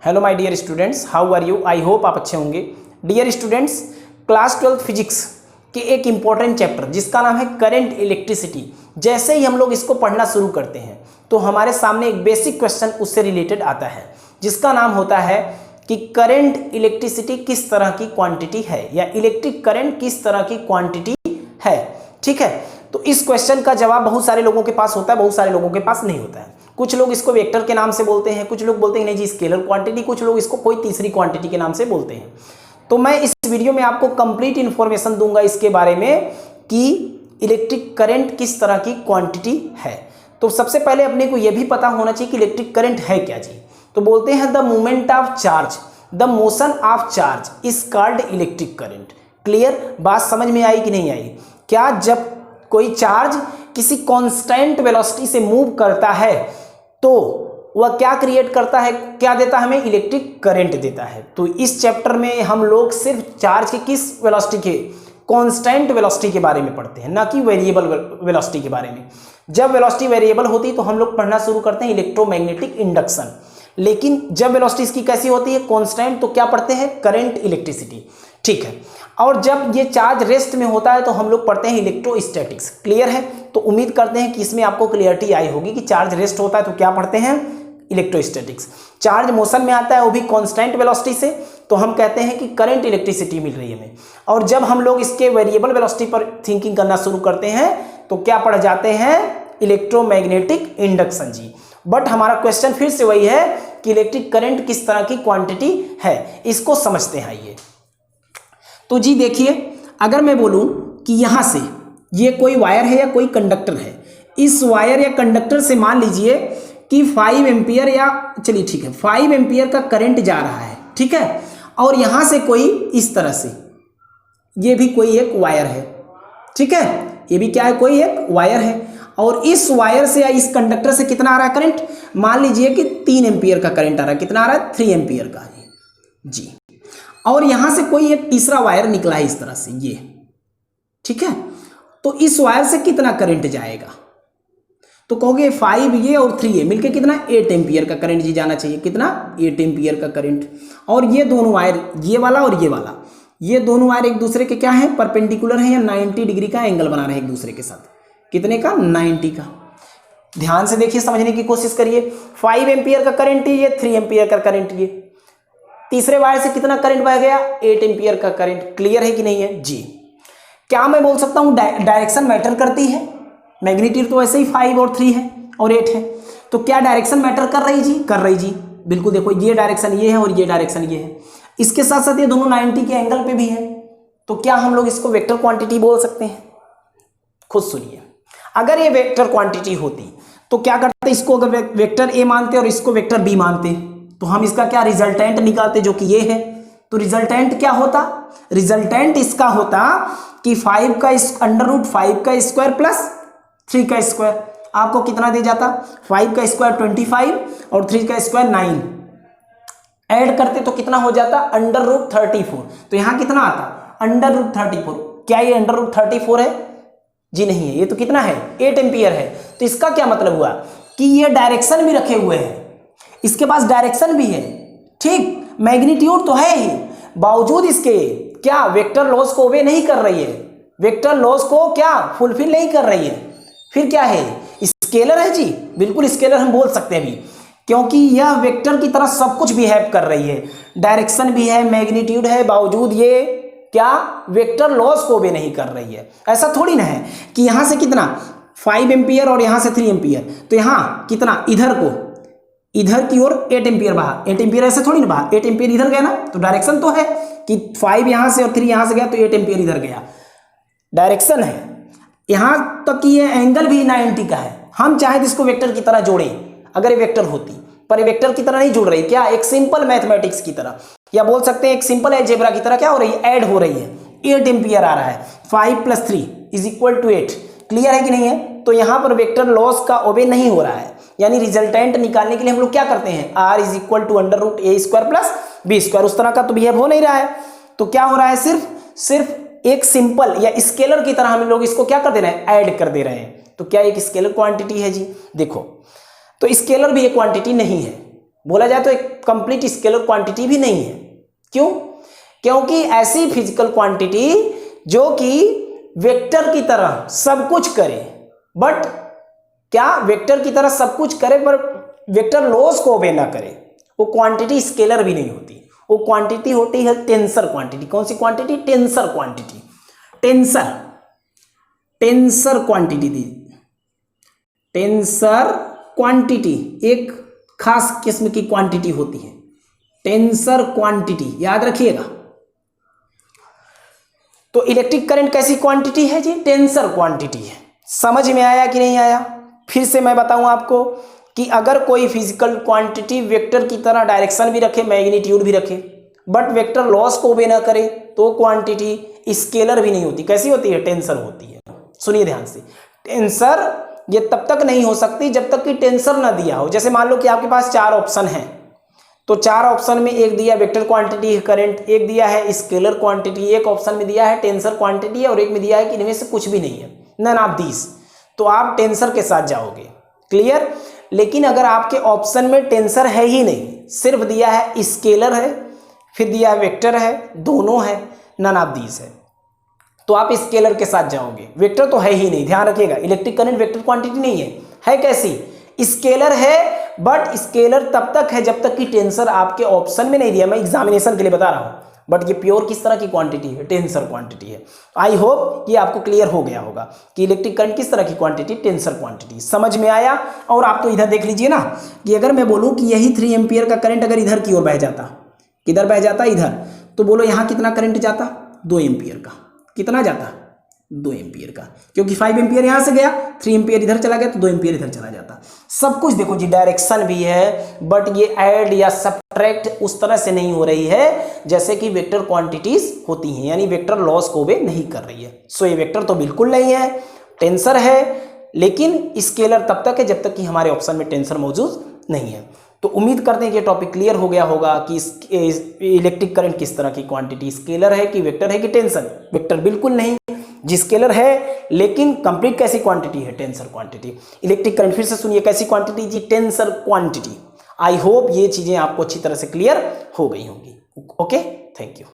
Hello my dear students, how are you? I hope आप अच्छे होंगे। डियर स्टूडेंट्स, क्लास 12 फिजिक्स के एक इम्पॉर्टेंट चैप्टर जिसका नाम है करंट इलेक्ट्रिसिटी, जैसे ही हम लोग इसको पढ़ना शुरू करते हैं तो हमारे सामने एक बेसिक क्वेश्चन उससे रिलेटेड आता है जिसका नाम होता है कि करंट इलेक्ट्रिसिटी किस तरह की क्वांटिटी है या इलेक्ट्रिक करंट किस तरह की क्वांटिटी है। ठीक है, तो इस क्वेश्चन का जवाब बहुत सारे लोगों के पास होता है, बहुत सारे लोगों के पास नहीं होता है। कुछ लोग इसको वेक्टर के नाम से बोलते हैं, कुछ लोग बोलते हैं नहीं जी स्केलर क्वांटिटी, कुछ लोग इसको कोई तीसरी क्वांटिटी के नाम से बोलते हैं। तो मैं इस वीडियो में आपको कंप्लीट इन्फॉर्मेशन दूंगा इसके बारे में कि इलेक्ट्रिक करंट किस तरह की क्वांटिटी है। तो सबसे पहले अपने को यह भी पता होना चाहिए कि इलेक्ट्रिक करंट है क्या जी। तो बोलते हैं the movement of charge, the motion of charge is called electric current. Clear? बात समझ में आई कि नहीं आई? क्या जब कोई चार्ज किसी कांस्टेंट वेलोसिटी से मूव करता है तो वह क्या क्रिएट करता है, क्या देता है हमें? इलेक्ट्रिक करंट देता है। तो इस चैप्टर में हम लोग सिर्फ चार्ज के किस वेलोसिटी के, कांस्टेंट वेलोसिटी के बारे में पढ़ते हैं, ना कि वेरिएबल वेलोसिटी के बारे में। जब वेलोसिटी वेरिएबल होती है तो हम लोग पढ़ना शुरू करते हैं इलेक्ट्रोमैग्नेटिक इंडक्शन, लेकिन जब वेलोसिटी इसकी कैसी होती है, कांस्टेंट, तो क्या पढ़ते हैं? Current electricity. ठीक है, और जब ये चार्ज रेस्ट में होता है तो हम लोग पढ़ते हैं इलेक्ट्रोस्टैटिक्स। क्लियर है? तो उम्मीद करते हैं कि इसमें आपको क्लियरिटी आई होगी कि चार्ज रेस्ट होता है तो क्या पढ़ते हैं? इलेक्ट्रोस्टैटिक्स। चार्ज मोशन में आता है वो भी कांस्टेंट वेलोसिटी से, तो हम कहते हैं कि करंट इलेक्ट्रिसिटी मिल रही है हमें। और जब हम लोग इसके वेरिएबल वेलोसिटी पर थिंकिंग करना शुरू करते हैं तो क्या पढ़ जाते हैं? इलेक्ट्रोमैग्नेटिक इंडक्शन जी। बट हमारा क्वेश्चन फिर से वही है कि इलेक्ट्रिक करंट किस तरह की क्वांटिटी है, इसको समझते हैं। ये तो जी देखिए, अगर मैं बोलूं कि यहां से ये कोई वायर है या कोई कंडक्टर है, इस वायर या कंडक्टर से मान लीजिए कि 5 एम्पियर या चलिए ठीक है 5 एम्पियर का करंट जा रहा है। ठीक है, और यहां से कोई इस तरह से, ये भी कोई एक वायर है। ठीक है, ये भी क्या है? कोई एक वायर है। और इस वायर से या इस कंडक्टर से कितना आ रहा है करंट? मान लीजिए कि 3 एम्पियर का करंट आ रहा है। कितना आ रहा है? 3 एम्पियर का जी। और यहां से कोई एक तीसरा वायर निकला है इस तरह से, ये। ठीक है, तो इस वायर से कितना करंट जाएगा? तो कहोगे 5 ये और 3 ये मिलके कितना? 8 एम्पियर का करंट जी जाना चाहिए। कितना? 8 एम्पियर का करंट। और ये दोनों वायर, ये वाला और ये वाला, ये दोनों वायर एक दूसरे के क्या है? परपेंडिकुलर है या 90 डिग्री का एंगल बना रहे हैं एक दूसरे के साथ। कितने का? 90 का। ध्यान से देखिए, समझने की कोशिश करिए। 5 एम्पियर का करंट ये, 3 एम्पियर का करंट ये। तीसरे वायर से कितना करंट बह गया? 8 एम्पियर का करंट। क्लियर है कि नहीं है जी? क्या मैं बोल सकता हूं डायरेक्शन मैटर करती है? मैग्नीट्यूड तो ऐसे ही 5 और 3 है और 8 है, तो क्या डायरेक्शन मैटर कर रही जी? कर रही जी, बिल्कुल। देखो ये डायरेक्शन ये है और ये डायरेक्शन ये है, इसके साथ साथ ये दोनों 90 के एंगल पे भी है। तो क्या हम लोग इसको वेक्टर क्वांटिटी बोल सकते हैं? खुद सुनिए, अगर ये वेक्टर क्वांटिटी होती तो क्या करते? इसको अगर वेक्टर ए मानते और इसको वेक्टर बी मानते तो हम इसका क्या रिजल्टेंट निकालते, जो कि ये है। तो रिजल्टेंट क्या होता? रिजल्टेंट इसका होता कि 5 का √5 का स्क्वायर प्लस 3 का स्क्वायर। आपको कितना दे जाता? 5 का स्क्वायर 25 और 3 का स्क्वायर 9। ऐड करते तो कितना हो जाता? √34। तो यहां कितना आता? √34। क्या ये √34 है जी? नहीं है, ये तो कितना है? 8 एम्पियर है। तो इसका क्या मतलब हुआ कि ये डायरेक्शन भी रखे हुए हैं, इसके पास डायरेक्शन भी है। ठीक, मैग्नीट्यूड तो है ही, बावजूद इसके क्या वेक्टर लॉस को ओबे नहीं कर रही है, वेक्टर लॉस को क्या फुलफिल नहीं कर रही है। फिर क्या है? स्केलर है जी, बिल्कुल स्केलर हम बोल सकते हैं अभी, क्योंकि यह वेक्टर की तरह सब कुछ बिहेव कर रही है। डायरेक्शन भी है, मैग्नीट्यूड है, बावजूद ये क्या वेक्टर लॉस को ओबे नहीं कर रही है। ऐसा थोड़ी ना है कि यहां से कितना 5 एम्पियर और यहां से 3 एम्पियर, तो यहां कितना इधर को, इधर की ओर 8 एम्पियर बहा। 8 एम्पियर ऐसे थोड़ी ना बहा, 8 एम्पियर इधर गया ना, तो डायरेक्शन तो है कि 5 यहां से और 3 यहां से गया तो 8 एम्पियर इधर गया, डायरेक्शन है। यहां तक कि ये एंगल भी 90 का है। हम चाहे तो इसको वेक्टर की तरह जोड़ें अगर ये वेक्टर होती, पर ये वेक्टर की तरह नहीं जुड़ रही। क्या? एक सिंपल मैथमेटिक्स की तरह, या बोल सकते हैं एक सिंपल अलजेब्रा की तरह क्या हो रही है? ऐड हो रही है। 8 एम्पियर आ रहा है, 5 + 3 = 8। क्लियर है कि नहीं है? तो यहां पर वेक्टर लॉस का ओबे नहीं हो रहा है, यानी रिजल्टेंट निकालने के लिए हम लोग क्या करते हैं? R = √a² + b²। उस तरह का तो बिहेव हो नहीं रहा है, तो क्या हो रहा है? सिर्फ एक सिंपल या स्केलर की तरह हम लोग इसको क्या कर दे रहे हैं? ऐड कर दे रहे हैं। तो क्या एक स्केलर क्वांटिटी है जी? देखो, तो स्केलर भी एक क्वांटिटी नहीं है। बोला जाए तो एक कंप्लीट स्केलर क्वांटिटी भी नहीं है। क्यों? क्योंकि ऐसी फिजिकल क्वांटिटी जो कि वेक्टर की तरह सब कुछ करे, बट क्या वेक्टर की तरह सब कुछ करे पर वेक्टर लॉस को ओबे ना करे, वो क्वांटिटी स्केलर भी नहीं होती। वो क्वांटिटी होती है टेंसर क्वांटिटी। कौन सी quantity? Tensor quantity. Tensor quantity दी, टेंसर क्वांटिटी एक खास किस्म की क्वांटिटी होती है, टेंसर क्वांटिटी, याद रखिएगा। तो इलेक्ट्रिक करंट कैसी क्वांटिटी है जी? टेंसर क्वांटिटी है। समझ में आया कि नहीं आया? फिर से मैं बताऊं आपको कि अगर कोई फिजिकल क्वांटिटी वेक्टर की तरह डायरेक्शन भी रखे, मैग्नीट्यूड भी रखे, बट वेक्टर लॉस को ओबे ना करे, तो क्वांटिटी स्केलर भी नहीं होती। कैसी होती है? टेंसर होती है। सुनिए ध्यान से, टेंसर ये तब तक नहीं हो सकती जब तक कि टेंसर ना दिया हो। जैसे मान लो कि आपके पास 4 ऑप्शन हैं, तो 4 ऑप्शन में एक दिया वेक्टर क्वांटिटी है करंट, एक दिया है स्केलर क्वांटिटी, एक ऑप्शन में दिया है टेंसर क्वांटिटी और एक में दिया है कि इनमें से कुछ भी नहीं है, नन ऑफ दीस, तो आप टेंसर के साथ जाओगे। क्लियर? लेकिन अगर आपके ऑप्शन में टेंसर है ही नहीं, सिर्फ दिया है स्केलर है, फिर दिया है वेक्टर है, दोनों है, नन ऑफ दीस है, तो आप स्केलर के साथ जाओगे। वेक्टर तो है ही नहीं, ध्यान रखिएगा। इलेक्ट्रिक करंट वेक्टर क्वांटिटी नहीं है कैसी? स्केलर है, बट स्केलर तब तक है जब तक कि टेंसर आपके ऑप्शन में नहीं दिया। मैं एग्जामिनेशन के लिए बता रहा हूं, बट ये प्योर किस तरह की क्वांटिटी है? टेंसर क्वांटिटी है। आई होप ये आपको क्लियर हो गया होगा कि इलेक्ट्रिक करंट किस तरह की क्वांटिटी? Tensor quantity. समझ में आया? और आप तो इधर देख लीजिए ना कि अगर मैं बोलूं कि यही 3 एम्पियर का करंट अगर इधर की ओर बह जाता, किधर बह जाता? इधर, तो बोलो यहां कितना करंट जाता? 2 एम्पियर का। कितना जाता? 2 एम्पियर का, क्योंकि 5 एम्पियर यहां से गया, 3 एम्पियर इधर चला गया, तो 2 एम्पियर इधर चला जाता। सब कुछ देखो जी, डायरेक्शन भी है, बट ये ऐड या सब्ट्रैक्ट उस तरह से नहीं हो रही है जैसे कि वेक्टर क्वांटिटीज होती हैं, यानी वेक्टर लॉस को वे नहीं कर रही है। सो ये वेक्टर तो बिल्कुल नहीं है, टेंसर है, लेकिन स्केलर तब तक है जब तक कि हमारे ऑप्शन में टेंसर मौजूद नहीं है। तो उम्मीद करते हैं कि टॉपिक क्लियर हो गया होगा कि इलेक्ट्रिक करंट किस तरह की क्वांटिटी, स्केलर है कि वेक्टर है कि टेंसर? वेक्टर बिल्कुल नहीं, जी स्केलर है, लेकिन कंप्लीट कैसी क्वांटिटी है? Tensor quantity. इलेक्ट्रिक करंट फिर से सुनिए कैसी क्वांटिटी जी? Tensor quantity. आई होप ये चीजें आपको अच्छी तरह से क्लियर हो गई होंगी। Okay, thank you.